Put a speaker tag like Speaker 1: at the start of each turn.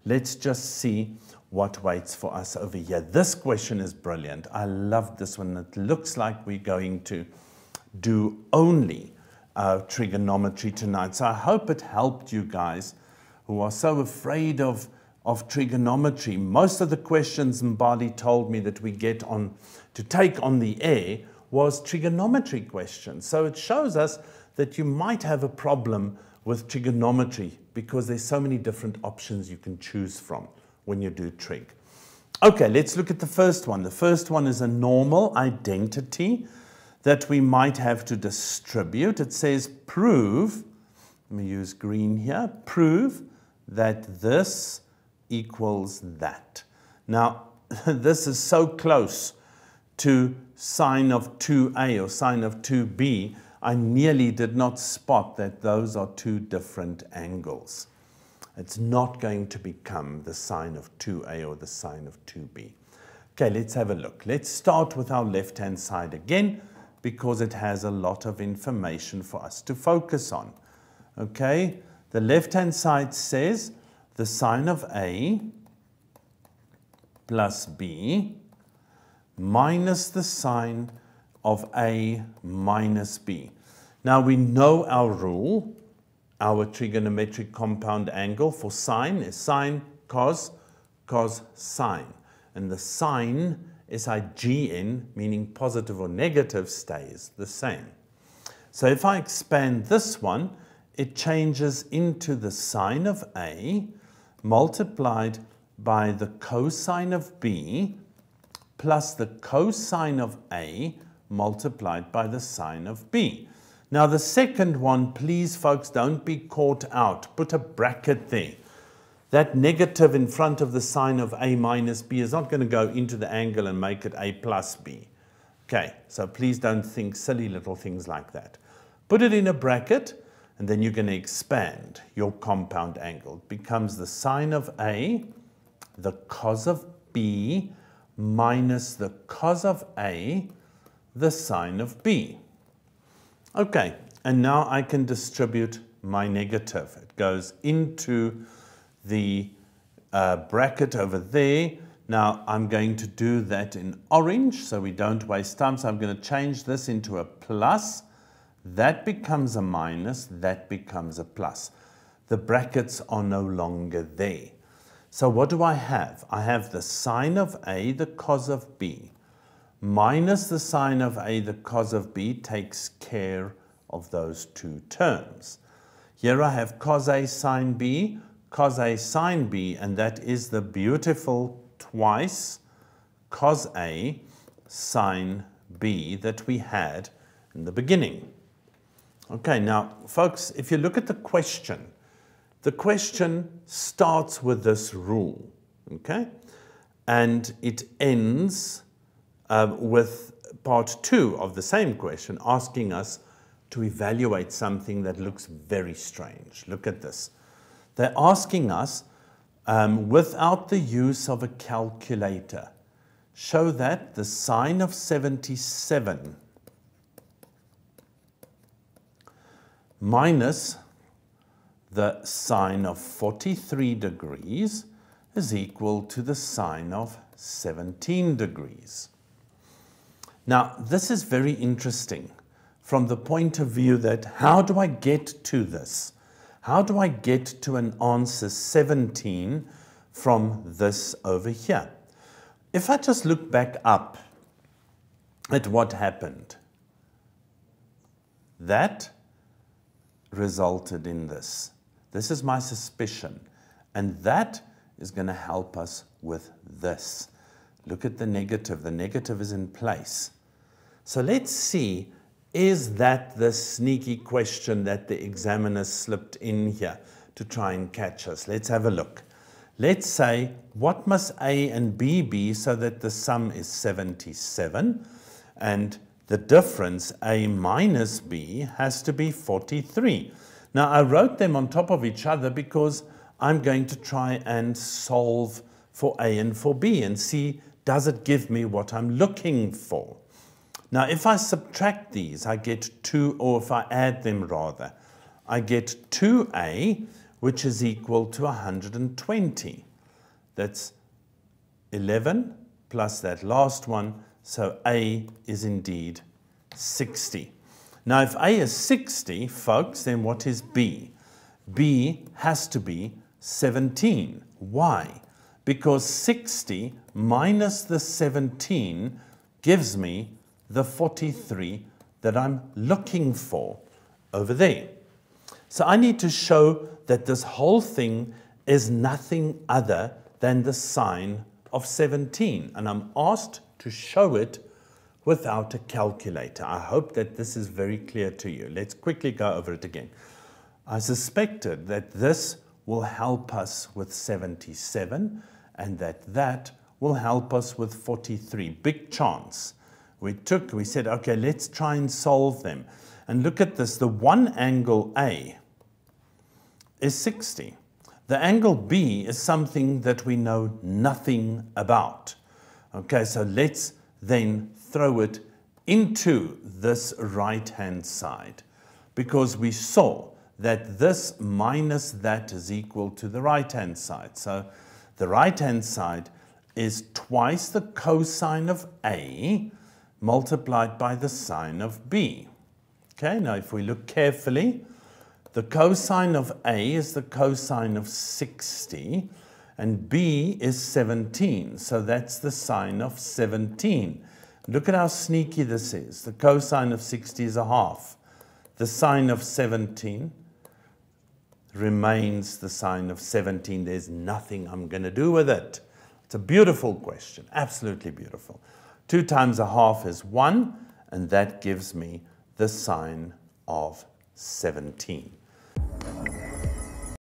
Speaker 1: Let's just see what waits for us over here. This question is brilliant. I love this one. It looks like we're going to do only trigonometry tonight. So I hope it helped you guys who are so afraid of trigonometry. Most of the questions Mbali told me that we get on to take on the air was trigonometry questions. So it shows us that you might have a problem with trigonometry because there's so many different options you can choose from when you do trig. Okay, let's look at the first one. The first one is a normal identity that we might have to distribute. It says prove, let me use green here, prove that this equals that. Now, this is so close to sine of 2a or sine of 2b, I nearly did not spot that those are two different angles. It's not going to become the sine of 2a or the sine of 2b. Okay, let's have a look. Let's start with our left-hand side again because it has a lot of information for us to focus on. Okay, the left-hand side says the sine of a plus b minus the sine of a minus b. Now we know our rule. Our trigonometric compound angle for sine is sine, cos, cos, sine. And the sine, SIGN, meaning positive or negative, stays the same. So if I expand this one, it changes into the sine of a multiplied by the cosine of b plus the cosine of a multiplied by the sine of b. Now the second one, please folks, don't be caught out. Put a bracket there. That negative in front of the sine of a minus b is not going to go into the angle and make it a plus b. Okay, so please don't think silly little things like that. Put it in a bracket, and then you're going to expand your compound angle. It becomes the sine of a, the cos of b, minus the cos of a, the sine of b. Okay, and now I can distribute my negative. It goes into the bracket over there. Now I'm going to do that in orange so we don't waste time. So I'm going to change this into a plus. That becomes a minus, that becomes a plus. The brackets are no longer there. So what do I have? I have the sine of a, the cos of b, minus the sine of a, the cos of b takes care of those two terms. Here I have cos a sine b, cos a sine b, and that is the beautiful twice cos a sine b that we had in the beginning. Okay, now folks, if you look at the question starts with this rule, okay? And it ends with part 2 of the same question, asking us to evaluate something that looks very strange. Look at this. They're asking us, without the use of a calculator, show that the sine of 77 minus the sine of 43 degrees is equal to the sine of 17 degrees. Now, this is very interesting from the point of view that how do I get to this? How do I get to an answer 17 from this over here? If I just look back up at what happened, that resulted in this. This is my suspicion, and that is going to help us with this. Look at the negative. The negative is in place. So let's see, is that the sneaky question that the examiner slipped in here to try and catch us? Let's have a look. Let's say, what must A and B be so that the sum is 77, and the difference, A minus B, has to be 43. Now, I wrote them on top of each other because I'm going to try and solve for A and for B and see, does it give me what I'm looking for? Now, if I subtract these, I get 2, or if I add them rather, I get 2A, which is equal to 120. That's 11 plus that last one, so A is indeed 60. Now, if A is 60, folks, then what is B? B has to be 17. Why? Because 60 minus the 17 gives me the 43 that I'm looking for over there. So I need to show that this whole thing is nothing other than the sine of 17. And I'm asked to show it without a calculator. I hope that this is very clear to you. Let's quickly go over it again. I suspected that this will help us with 77 and that will help us with 43. Big chance. We said, okay, let's try and solve them. And look at this. The one angle A is 60. The angle B is something that we know nothing about. Okay, so let's then throw it into this right-hand side, because we saw that this minus that is equal to the right-hand side. So the right-hand side is twice the cosine of A multiplied by the sine of B. Okay, now if we look carefully, the cosine of A is the cosine of 60, and B is 17, so that's the sine of 17. Look at how sneaky this is. The cosine of 60 is a half. The sine of 17 remains the sine of 17. There's nothing I'm going to do with it. It's a beautiful question, absolutely beautiful. 2 times a half is 1, and that gives me the sine of 17.